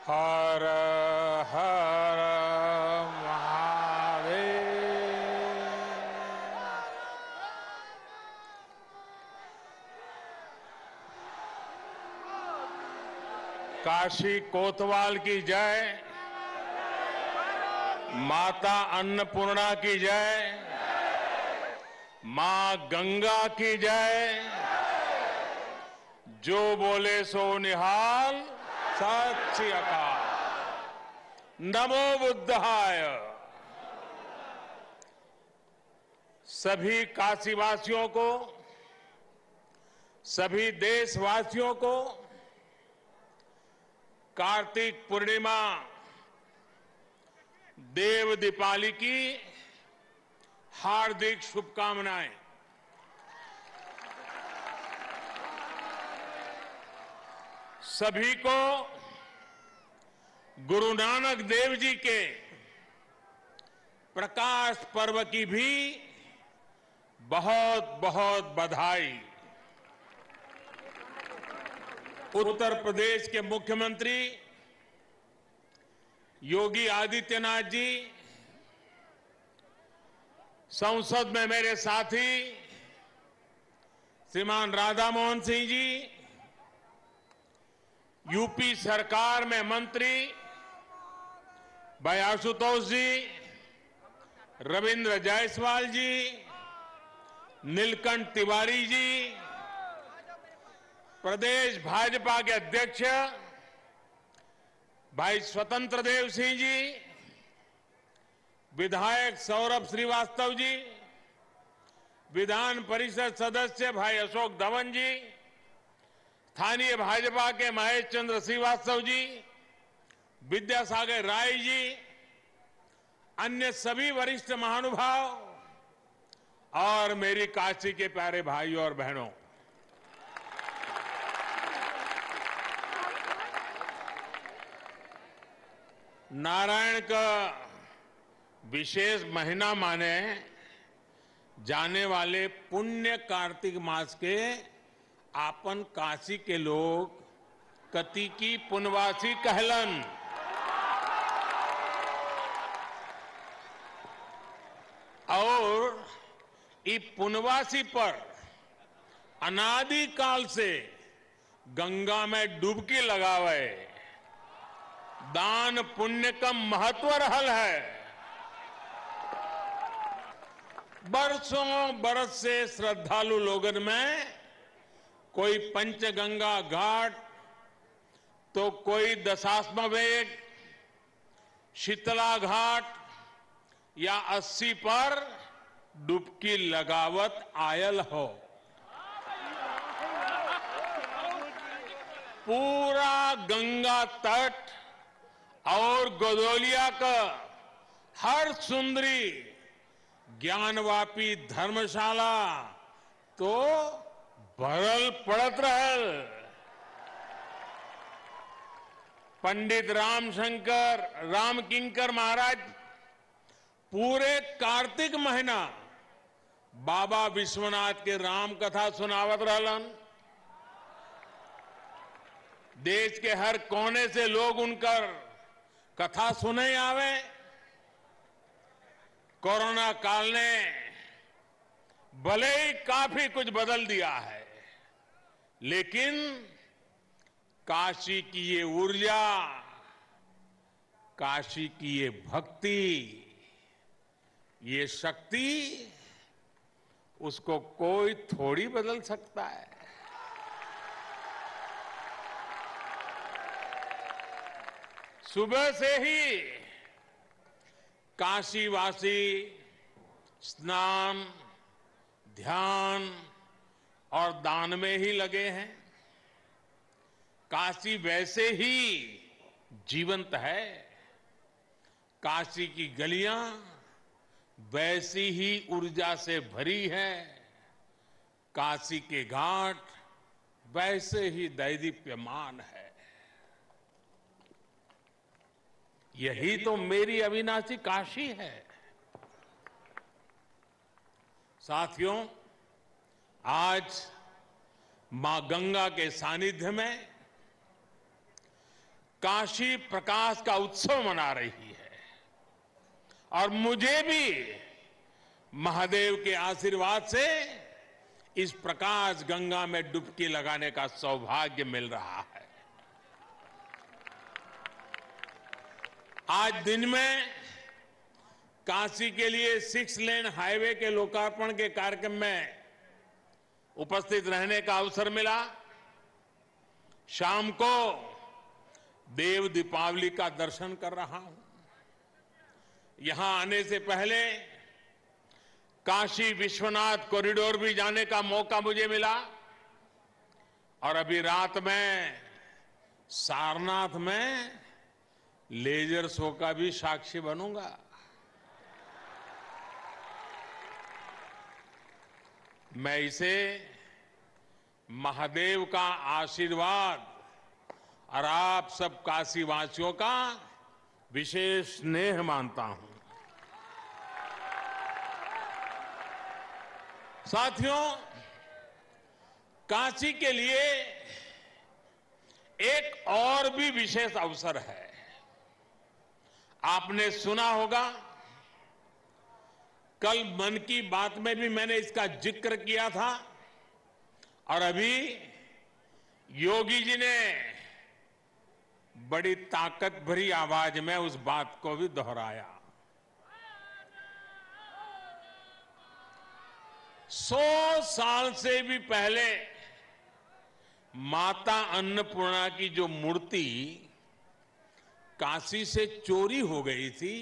हर हर महादेव। काशी कोतवाल की जय, माता अन्नपूर्णा की जय, मां गंगा की जय। जो बोले सो निहाल, सत श्री अकाल। नमो बुद्धाय। सभी काशीवासियों को, सभी देशवासियों को कार्तिक पूर्णिमा देव दीपावली की हार्दिक शुभकामनाएं। सभी को गुरु नानक देव जी के प्रकाश पर्व की भी बहुत बहुत बधाई। उत्तर प्रदेश के मुख्यमंत्री योगी आदित्यनाथ जी, संसद में मेरे साथी श्रीमान राधा मोहन सिंह जी, यूपी सरकार में मंत्री भाई आशुतोष जी, रविंद्र जायसवाल जी, नीलकंठ तिवारी जी, प्रदेश भाजपा के अध्यक्ष भाई स्वतंत्र देव सिंह जी, विधायक सौरभ श्रीवास्तव जी, विधान परिषद सदस्य भाई अशोक धवन जी, स्थानीय भाजपा के महेश चंद्र श्रीवास्तव जी, विद्यासागर राय जी, अन्य सभी वरिष्ठ महानुभाव और मेरी काशी के प्यारे भाइयों और बहनों, नारायण का विशेष महीना माने जाने वाले पुण्य कार्तिक मास के आपन काशी के लोग कति की पुनवासी कहलन। और इस पुनवासी पर अनादि काल से गंगा में डुबकी लगावे दान पुण्य का महत्व रहल है। बरसों बरस से श्रद्धालु लोगन में कोई पंचगंगा घाट, तो कोई दशाश्वमेध, शीतला घाट या 80 पर डुबकी लगावत आयल हो। पूरा गंगा तट और गोदोलिया का हर सुंदरी ज्ञानवापी धर्मशाला तो भरल पड़त रहल। पंडित रामशंकर रामकिंकर महाराज पूरे कार्तिक महीना बाबा विश्वनाथ के राम कथा सुनावत रहलन। देश के हर कोने से लोग उनकर कथा सुने आवे। कोरोना काल ने भले ही काफी कुछ बदल दिया है, लेकिन काशी की ये ऊर्जा, काशी की ये भक्ति, ये शक्ति, उसको कोई थोड़ी बदल सकता है। सुबह से ही काशीवासी स्नान, ध्यान और दान में ही लगे हैं। काशी वैसे ही जीवंत है। काशी की गलियां वैसी ही ऊर्जा से भरी है। काशी के घाट वैसे ही दैदीप्यमान है। यही तो मेरी अविनाशी काशी है। साथियों, आज मां गंगा के सानिध्य में काशी प्रकाश का उत्सव मना रही है और मुझे भी महादेव के आशीर्वाद से इस प्रकाश गंगा में डुबकी लगाने का सौभाग्य मिल रहा है। आज दिन में काशी के लिए 6 लेन हाईवे के लोकार्पण के कार्यक्रम में उपस्थित रहने का अवसर मिला। शाम को देव दीपावली का दर्शन कर रहा हूं। यहां आने से पहले काशी विश्वनाथ कॉरिडोर भी जाने का मौका मुझे मिला और अभी रात में सारनाथ में लेजर शो का भी साक्षी बनूंगा। मैं इसे महादेव का आशीर्वाद और आप सब काशीवासियों का विशेष स्नेह मानता हूं। साथियों, काशी के लिए एक और भी विशेष अवसर है। आपने सुना होगा, कल मन की बात में भी मैंने इसका जिक्र किया था और अभी योगी जी ने बड़ी ताकत भरी आवाज में उस बात को भी दोहराया। 100 साल से भी पहले माता अन्नपूर्णा की जो मूर्ति काशी से चोरी हो गई थी,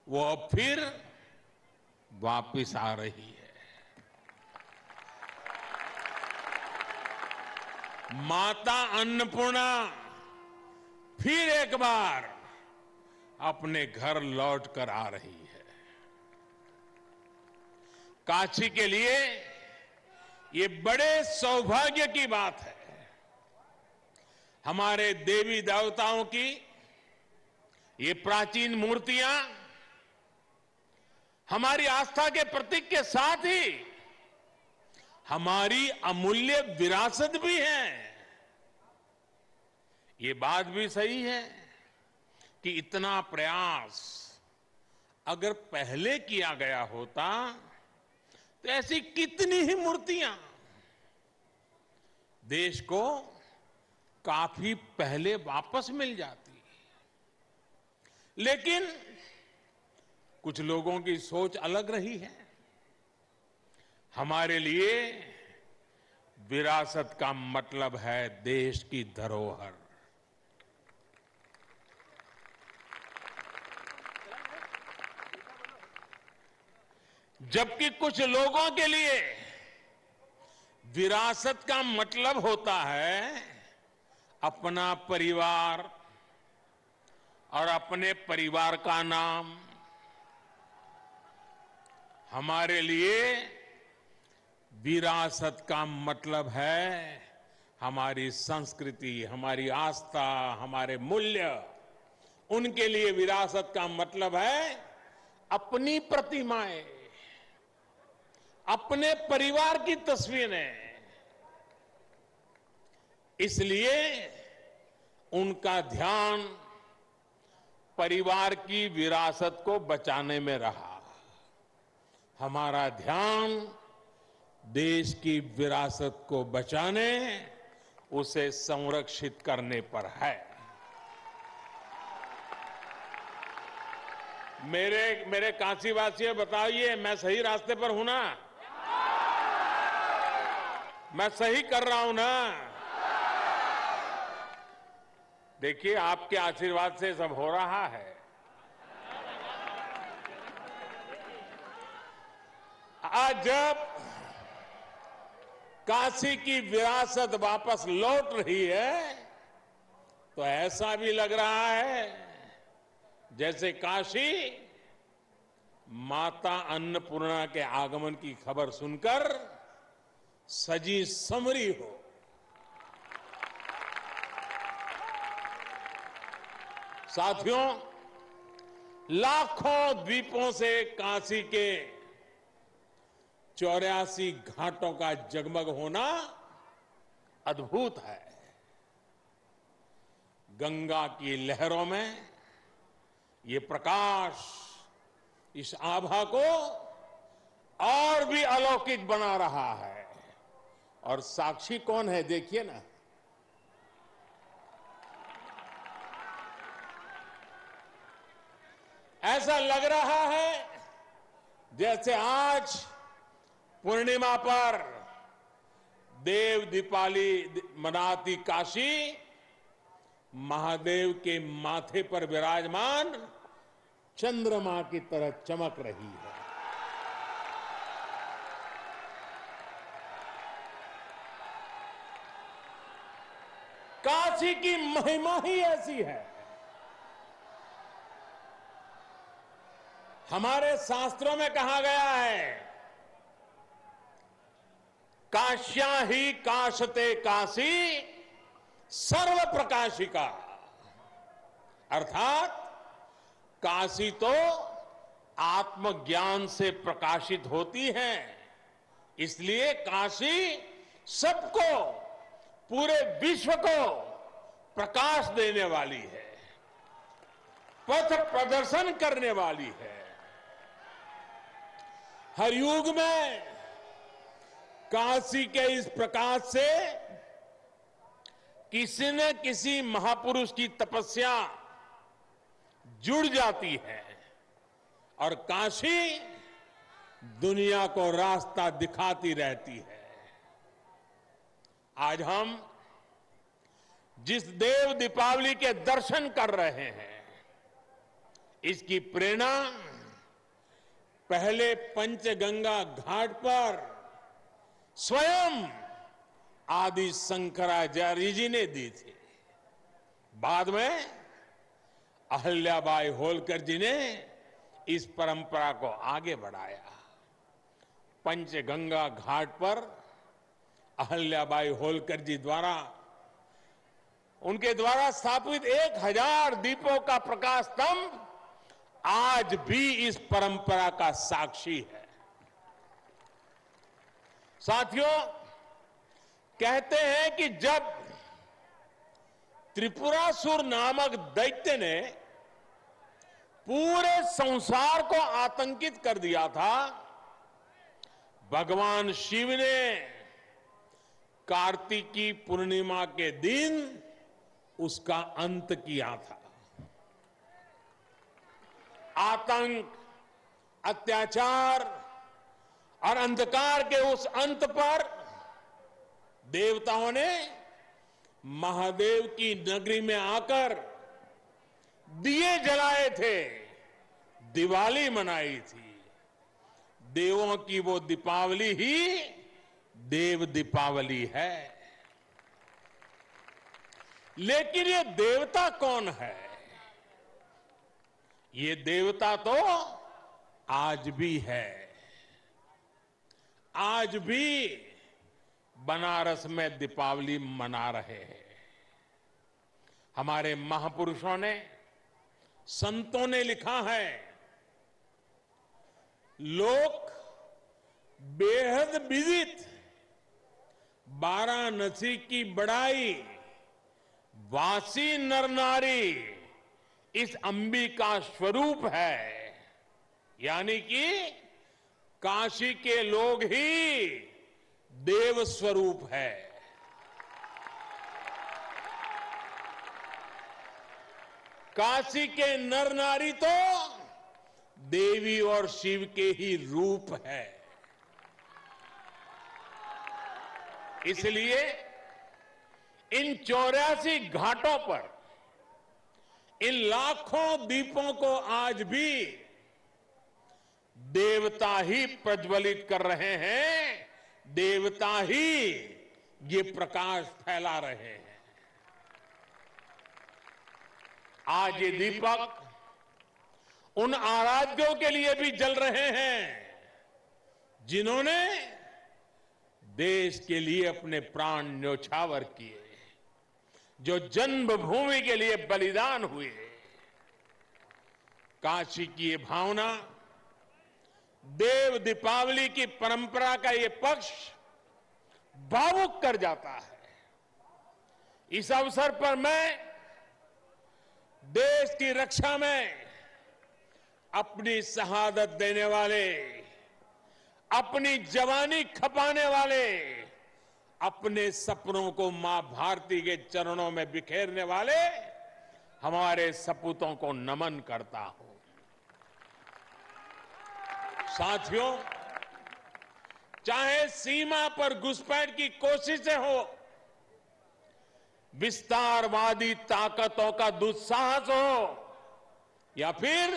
वो अब फिर वापिस आ रही है। माता अन्नपूर्णा फिर एक बार अपने घर लौट कर आ रही है। काशी के लिए ये बड़े सौभाग्य की बात है। हमारे देवी देवताओं की ये प्राचीन मूर्तियां हमारी आस्था के प्रतीक के साथ ही हमारी अमूल्य विरासत भी है। ये बात भी सही है कि इतना प्रयास अगर पहले किया गया होता तो ऐसी कितनी ही मूर्तियां देश को काफी पहले वापस मिल जाती। लेकिन कुछ लोगों की सोच अलग रही है। हमारे लिए विरासत का मतलब है देश की धरोहर। जबकि कुछ लोगों के लिए विरासत का मतलब होता है अपना परिवार और अपने परिवार का नाम। हमारे लिए विरासत का मतलब है हमारी संस्कृति, हमारी आस्था, हमारे मूल्य। उनके लिए विरासत का मतलब है अपनी प्रतिमाएं, अपने परिवार की तस्वीरें। इसलिए उनका ध्यान परिवार की विरासत को बचाने में रहा। हमारा ध्यान देश की विरासत को बचाने, उसे संरक्षित करने पर है। मेरे काशीवासियों, बताइए मैं सही रास्ते पर हूं ना? मैं सही कर रहा हूं ना? देखिए, आपके आशीर्वाद से सब हो रहा है। आज जब काशी की विरासत वापस लौट रही है तो ऐसा भी लग रहा है जैसे काशी माता अन्नपूर्णा के आगमन की खबर सुनकर सजी संवरी हो। साथियों, लाखों द्वीपों से काशी के 84 घाटों का जगमग होना अद्भुत है। गंगा की लहरों में ये प्रकाश इस आभा को और भी अलौकिक बना रहा है। और साक्षी कौन है देखिए ना, ऐसा लग रहा है जैसे आज पूर्णिमा पर देव दीपावली मनाती काशी महादेव के माथे पर विराजमान चंद्रमा की तरह चमक रही है। काशी की महिमा ही ऐसी है। हमारे शास्त्रों में कहा गया है, काश्या ही काशते काशी सर्व प्रकाशिका, अर्थात काशी तो आत्मज्ञान से प्रकाशित होती है, इसलिए काशी सबको, पूरे विश्व को प्रकाश देने वाली है, पथ प्रदर्शन करने वाली है। हर युग में काशी के इस प्रकाश से किसी न किसी महापुरुष की तपस्या जुड़ जाती है और काशी दुनिया को रास्ता दिखाती रहती है। आज हम जिस देव दीपावली के दर्शन कर रहे हैं, इसकी प्रेरणा पहले पंचगंगा घाट पर स्वयं आदि शंकराचार्य जी ने दी थी। बाद में अहिल्याबाई होलकर जी ने इस परंपरा को आगे बढ़ाया। पंचगंगा घाट पर अहिल्याबाई होलकर जी द्वारा, उनके द्वारा स्थापित 1000 दीपों का प्रकाश स्तंभ आज भी इस परंपरा का साक्षी है। साथियों, कहते हैं कि जब त्रिपुरासुर नामक दैत्य ने पूरे संसार को आतंकित कर दिया था, भगवान शिव ने कार्तिकी पूर्णिमा के दिन उसका अंत किया था। आतंक, अत्याचार और अंधकार के उस अंत पर देवताओं ने महादेव की नगरी में आकर दिए जलाए थे, दिवाली मनाई थी। देवों की वो दीपावली ही देव दीपावली है। लेकिन ये देवता कौन है? ये देवता तो आज भी है। आज भी बनारस में दीपावली मना रहे हैं। हमारे महापुरुषों ने, संतों ने लिखा है, लोक बेहद विदित वाराणसी की बड़ाई, वासी नर नारी इस अंबिका स्वरूप है। यानी कि काशी के लोग ही देव स्वरूप है। काशी के नर नारी तो देवी और शिव के ही रूप है। इसलिए इन 84 घाटों पर इन लाखों दीपों को आज भी देवता ही प्रज्वलित कर रहे हैं, देवता ही ये प्रकाश फैला रहे हैं। आज ये दीपक उन आराध्यों के लिए भी जल रहे हैं जिन्होंने देश के लिए अपने प्राण न्योछावर किए, जो जन्मभूमि के लिए बलिदान हुए। काशी की ये भावना, देव दीपावली की परंपरा का ये पक्ष भावुक कर जाता है। इस अवसर पर मैं देश की रक्षा में अपनी शहादत देने वाले, अपनी जवानी खपाने वाले, अपने सपनों को मां भारती के चरणों में बिखेरने वाले हमारे सपूतों को नमन करता हूं। साथियों, चाहे सीमा पर घुसपैठ की कोशिशें हो, विस्तारवादी ताकतों का दुस्साहस हो, या फिर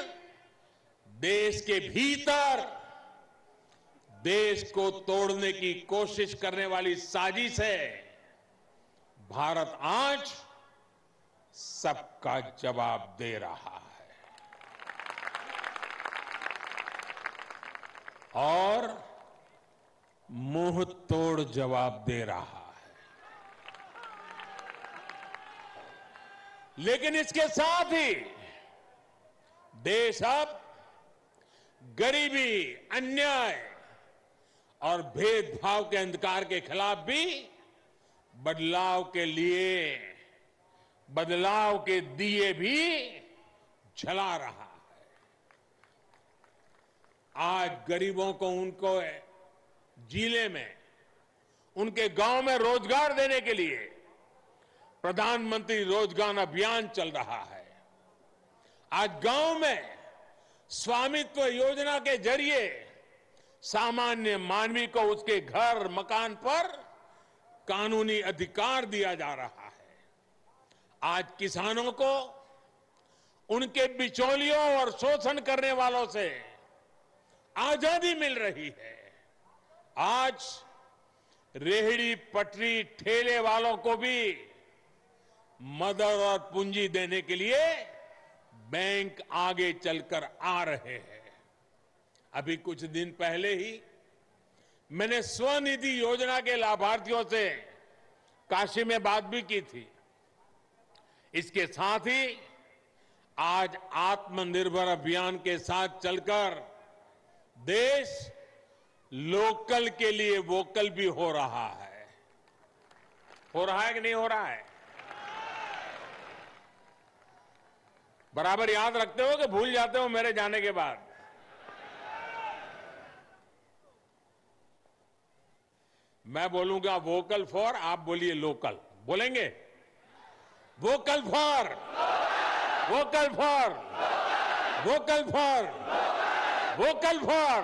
देश के भीतर देश को तोड़ने की कोशिश करने वाली साजिश है, भारत आज सबका जवाब दे रहा है और मुंह तोड़ जवाब दे रहा है। लेकिन इसके साथ ही देश अब गरीबी, अन्याय और भेदभाव के अंधकार के खिलाफ भी बदलाव के लिए बदलाव के दिए भी जला रहा है। आज गरीबों को उनको जिले में, उनके गांव में रोजगार देने के लिए प्रधानमंत्री रोजगार अभियान चल रहा है। आज गांव में स्वामित्व योजना के जरिए सामान्य मानवी को उसके घर, मकान पर कानूनी अधिकार दिया जा रहा है। आज किसानों को उनके बिचौलियों और शोषण करने वालों से आजादी मिल रही है। आज रेहड़ी पटरी ठेले वालों को भी मदद और पूंजी देने के लिए बैंक आगे चलकर आ रहे हैं। अभी कुछ दिन पहले ही मैंने स्वनिधि योजना के लाभार्थियों से काशी में बात भी की थी। इसके साथ ही आज आत्मनिर्भर अभियान के साथ चलकर देश लोकल के लिए वोकल भी हो रहा है। हो रहा है कि नहीं हो रहा है? बराबर याद रखते हो कि भूल जाते हो मेरे जाने के बाद? मैं बोलूंगा वोकल फॉर, आप बोलिए लोकल। बोलेंगे? Vocal for, vocal for, vocal for, vocal for.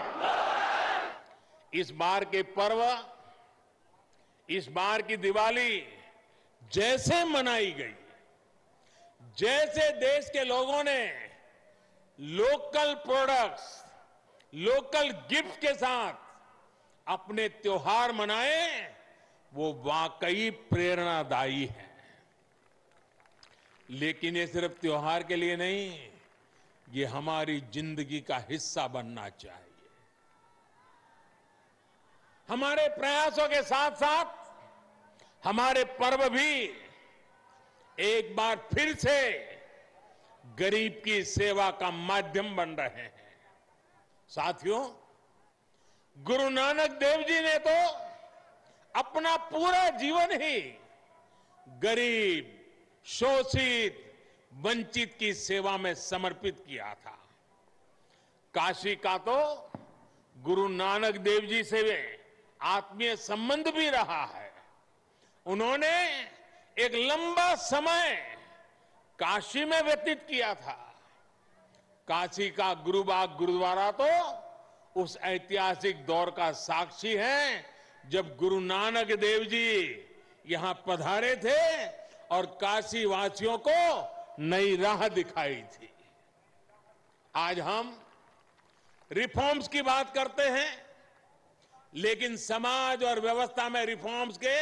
इस बार के पर्व, इस बार की दिवाली जैसे मनाई गई, जैसे देश के लोगों ने लोकल प्रोडक्ट्स, लोकल गिफ्ट के साथ अपने त्योहार मनाए, वो वाकई प्रेरणादायी है। लेकिन ये सिर्फ त्योहार के लिए नहीं, ये हमारी जिंदगी का हिस्सा बनना चाहिए। हमारे प्रयासों के साथ साथ हमारे पर्व भी एक बार फिर से गरीब की सेवा का माध्यम बन रहे हैं। साथियों, गुरु नानक देव जी ने तो अपना पूरा जीवन ही गरीब, शोषित, वंचित की सेवा में समर्पित किया था। काशी का तो गुरु नानक देव जी से आत्मीय संबंध भी रहा है। उन्होंने एक लंबा समय काशी में व्यतीत किया था। काशी का गुरुबाग गुरुद्वारा तो उस ऐतिहासिक दौर का साक्षी है जब गुरु नानक देव जी यहां पधारे थे और काशी वासियों को नई राह दिखाई थी। आज हम रिफॉर्म्स की बात करते हैं, लेकिन समाज और व्यवस्था में रिफॉर्म्स के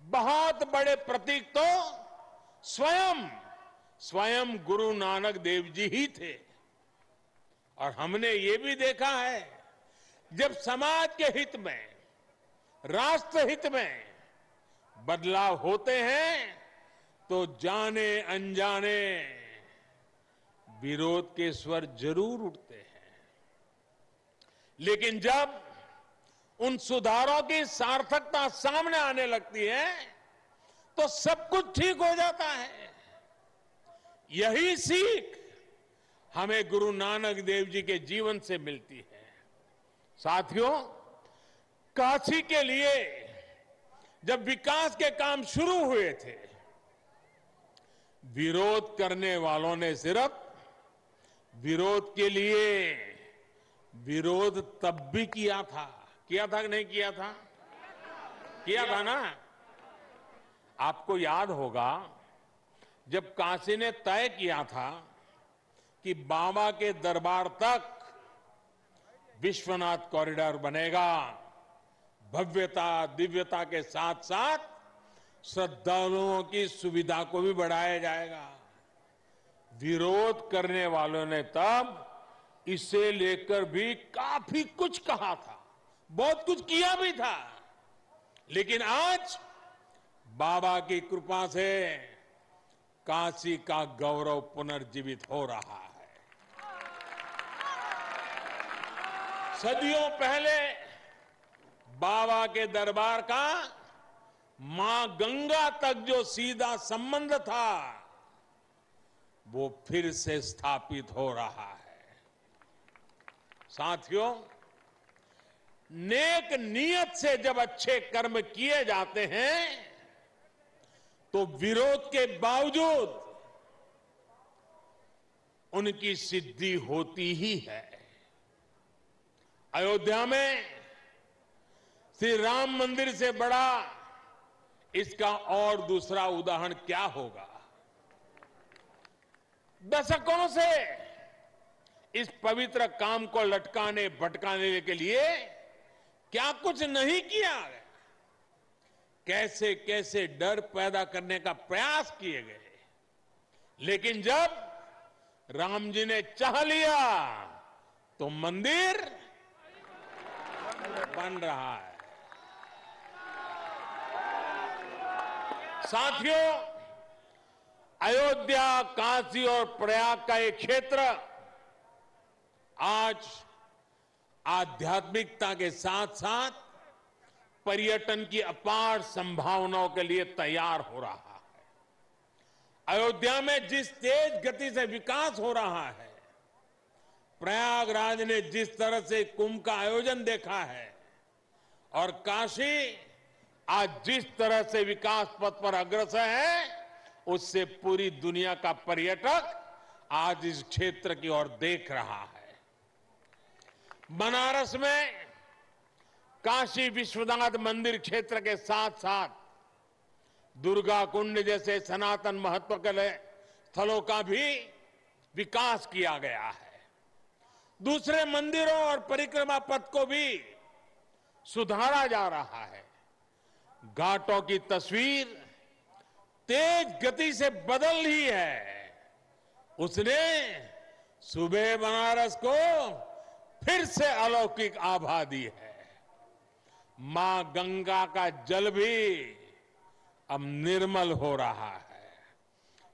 बहुत बड़े प्रतीक तो स्वयं गुरु नानक देव जी ही थे। और हमने ये भी देखा है, जब समाज के हित में, राष्ट्र हित में बदलाव होते हैं तो जाने अनजाने विरोध के स्वर जरूर उठते हैं। लेकिन जब उन सुधारों की सार्थकता सामने आने लगती है तो सब कुछ ठीक हो जाता है। यही सीख हमें गुरु नानक देव जी के जीवन से मिलती है। साथियों, काशी के लिए जब विकास के काम शुरू हुए थे, विरोध करने वालों ने सिर्फ विरोध के लिए विरोध तब भी किया था कि नहीं किया था? किया था ना। आपको याद होगा जब काशी ने तय किया था कि बाबा के दरबार तक विश्वनाथ कॉरिडोर बनेगा, भव्यता दिव्यता के साथ साथ श्रद्धालुओं की सुविधा को भी बढ़ाया जाएगा। विरोध करने वालों ने तब इसे लेकर भी काफी कुछ कहा था, बहुत कुछ किया भी था, लेकिन आज बाबा की कृपा से काशी का गौरव पुनर्जीवित हो रहा है। सदियों पहले बाबा के दरबार का मां गंगा तक जो सीधा संबंध था, वो फिर से स्थापित हो रहा है। साथियों, नेक नियत से जब अच्छे कर्म किए जाते हैं तो विरोध के बावजूद उनकी सिद्धि होती ही है। अयोध्या में श्री राम मंदिर से बड़ा इसका और दूसरा उदाहरण क्या होगा? दशकों से इस पवित्र काम को लटकाने भटकाने के लिए क्या कुछ नहीं किया गया, कैसे कैसे डर पैदा करने का प्रयास किए गए, लेकिन जब राम जी ने चाह लिया तो मंदिर बन रहा है। साथियों, अयोध्या, काशी और प्रयाग का एक क्षेत्र आज आध्यात्मिकता के साथ साथ पर्यटन की अपार संभावनाओं के लिए तैयार हो रहा है। अयोध्या में जिस तेज गति से विकास हो रहा है, प्रयागराज ने जिस तरह से कुंभ का आयोजन देखा है, और काशी आज जिस तरह से विकास पथ पर अग्रसर है, उससे पूरी दुनिया का पर्यटक आज इस क्षेत्र की ओर देख रहा है। बनारस में काशी विश्वनाथ मंदिर क्षेत्र के साथ साथ दुर्गा कुंड जैसे सनातन महत्व के स्थलों का भी विकास किया गया है। दूसरे मंदिरों और परिक्रमा पथ को भी सुधारा जा रहा है। घाटों की तस्वीर तेज गति से बदल रही है। उसने सुबह बनारस को फिर से अलौकिक आभा दी है। मां गंगा का जल भी अब निर्मल हो रहा है।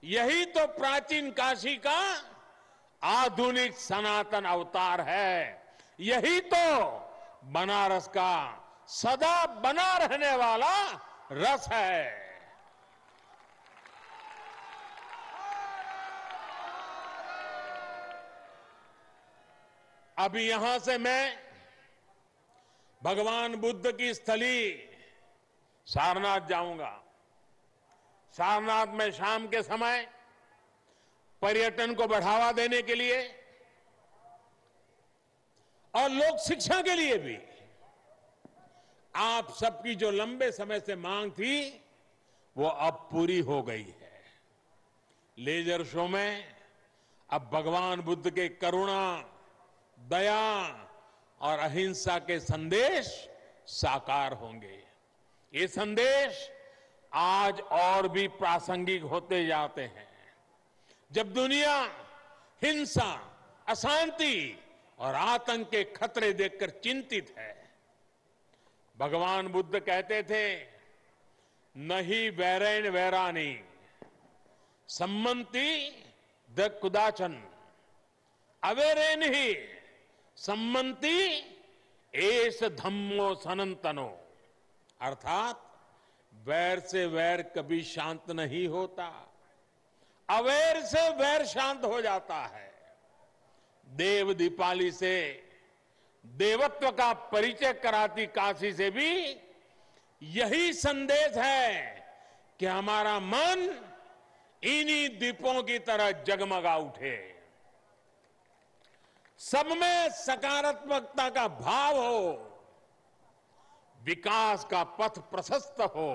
यही तो प्राचीन काशी का आधुनिक सनातन अवतार है। यही तो बनारस का सदा बना रहने वाला रस है। अभी यहां से मैं भगवान बुद्ध की स्थली सारनाथ जाऊंगा। सारनाथ में शाम के समय पर्यटन को बढ़ावा देने के लिए और लोक शिक्षा के लिए भी आप सबकी जो लंबे समय से मांग थी, वो अब पूरी हो गई है। लेजर शो में अब भगवान बुद्ध के करुणा, दया और अहिंसा के संदेश साकार होंगे। ये संदेश आज और भी प्रासंगिक होते जाते हैं। जब दुनिया हिंसा, अशांति और आतंक के खतरे देखकर चिंतित है, भगवान बुद्ध कहते थे, नहीं वैरेण वैरानी सम्मति द कुदाचन अवेरेन ही सम्मति एस धम्मो सनंतनो। अर्थात वैर से वैर कभी शांत नहीं होता अवैर से वैर शांत हो जाता है। देव दीपावली से देवत्व का परिचय कराती काशी से भी यही संदेश है कि हमारा मन इन्हीं दीपों की तरह जगमगा उठे, सब में सकारात्मकता का भाव हो, विकास का पथ प्रशस्त हो,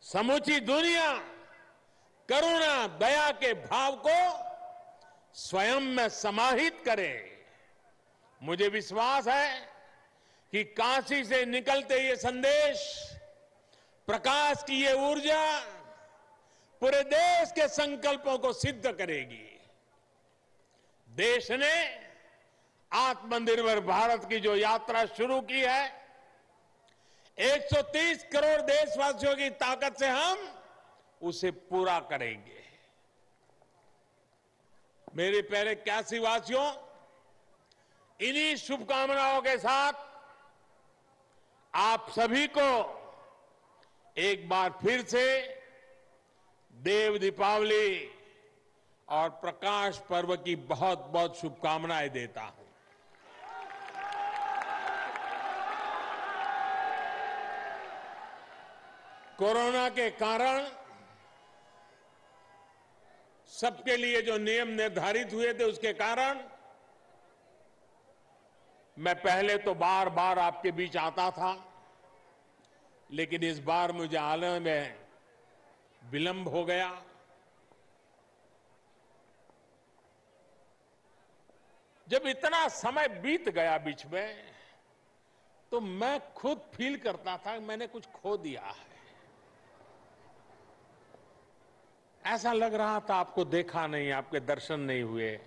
समूची दुनिया करुणा दया के भाव को स्वयं में समाहित करे। मुझे विश्वास है कि काशी से निकलते ये संदेश, प्रकाश की ये ऊर्जा पूरे देश के संकल्पों को सिद्ध करेगी। देश ने आत्मनिर्भर भारत की जो यात्रा शुरू की है, 130 करोड़ देशवासियों की ताकत से हम उसे पूरा करेंगे। मेरे प्यारे काशी वासियों, इन्हीं शुभकामनाओं के साथ आप सभी को एक बार फिर से देव दीपावली और प्रकाश पर्व की बहुत बहुत शुभकामनाएं देता हूं। कोरोना के कारण सबके लिए जो नियम निर्धारित हुए थे, उसके कारण मैं पहले तो बार बार आपके बीच आता था, लेकिन इस बार मुझे आने में विलंब हो गया। जब इतना समय बीत गया बीच में, तो मैं खुद फील करता था कि मैंने कुछ खो दिया है। ऐसा लग रहा था, आपको देखा नहीं, आपके दर्शन नहीं हुए।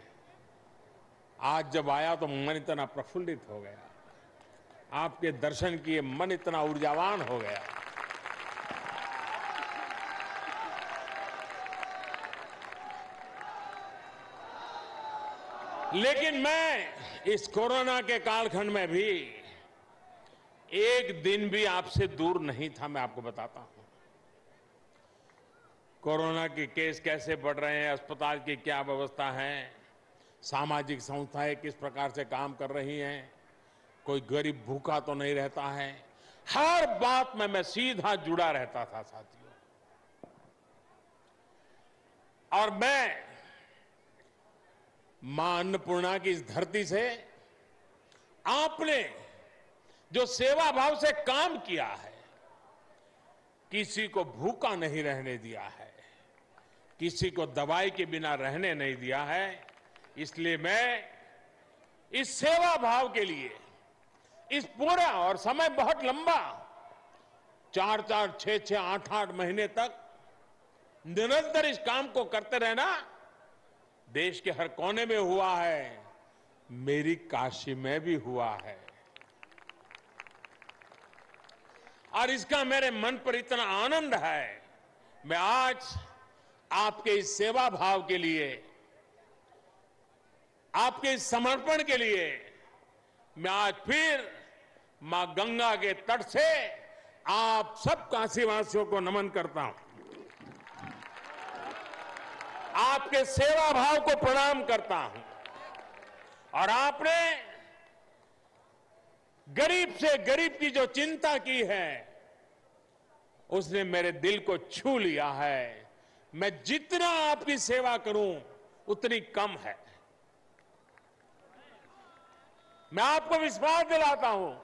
आज जब आया तो मन इतना प्रफुल्लित हो गया, आपके दर्शन किए मन इतना ऊर्जावान हो गया। लेकिन मैं इस कोरोना के कालखंड में भी एक दिन भी आपसे दूर नहीं था। मैं आपको बताता हूं कोरोना के केस कैसे बढ़ रहे हैं, अस्पताल की क्या व्यवस्था है, सामाजिक संस्थाएं किस प्रकार से काम कर रही हैं, कोई गरीब भूखा तो नहीं रहता है। हर बात में मैं सीधा जुड़ा रहता था साथियों। और मैं मां अन्नपूर्णा की इस धरती से आपने जो सेवा भाव से काम किया है, किसी को भूखा नहीं रहने दिया है, किसी को दवाई के बिना रहने नहीं दिया है, इसलिए मैं इस सेवा भाव के लिए इस पूरा, और समय बहुत लंबा, 4-4, 6-6, 8-8 महीने तक निरंतर इस काम को करते रहना देश के हर कोने में हुआ है, मेरी काशी में भी हुआ है। और इसका मेरे मन पर इतना आनंद है, मैं आज आपके इस सेवा भाव के लिए, आपके इस समर्पण के लिए मैं आज फिर मां गंगा के तट से आप सब काशीवासियों को नमन करता हूं, आपके सेवा भाव को प्रणाम करता हूं। और आपने गरीब से गरीब की जो चिंता की है, उसने मेरे दिल को छू लिया है। मैं जितना आपकी सेवा करूं उतनी कम है। मैं आपको विश्वास दिलाता हूं,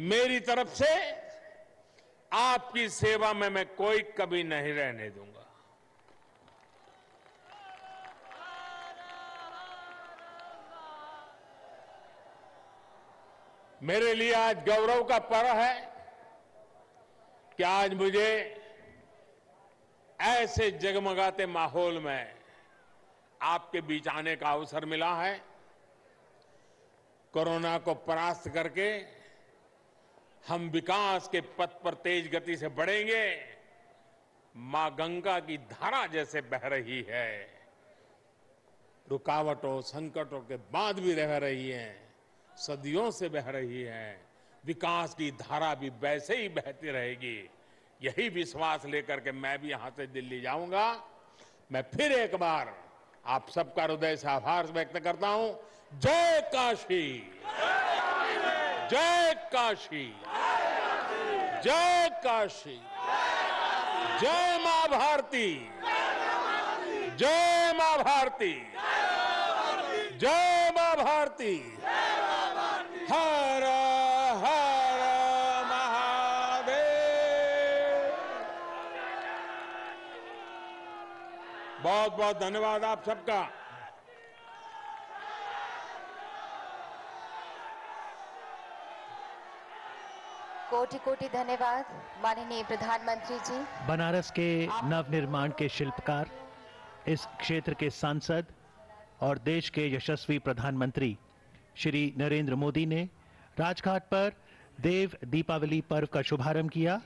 मेरी तरफ से आपकी सेवा में मैं कोई कमी नहीं रहने दूंगा। मेरे लिए आज गौरव का पर्व है कि आज मुझे ऐसे जगमगाते माहौल में आपके बीच आने का अवसर मिला है। कोरोना को परास्त करके हम विकास के पथ पर तेज गति से बढ़ेंगे। मां गंगा की धारा जैसे बह रही है, रुकावटों संकटों के बाद भी रह रही है, सदियों से बह रही है, विकास की धारा भी वैसे ही बहती रहेगी। यही विश्वास लेकर के मैं भी यहां से दिल्ली जाऊंगा। मैं फिर एक बार आप सबका हृदय से आभार व्यक्त करता हूं। जय काशी, जय काशी, जय काशी, जय मां भारती, जय मां भारती, जय मां भारती, हर हर महादेव। बहुत बहुत धन्यवाद आप सबका। कोटि कोटि धन्यवाद माननीय प्रधानमंत्री जी। बनारस के नवनिर्माण के शिल्पकार, इस क्षेत्र के सांसद और देश के यशस्वी प्रधानमंत्री श्री नरेंद्र मोदी ने राजघाट पर देव दीपावली पर्व का शुभारंभ किया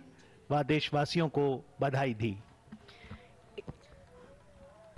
व देशवासियों को बधाई दी।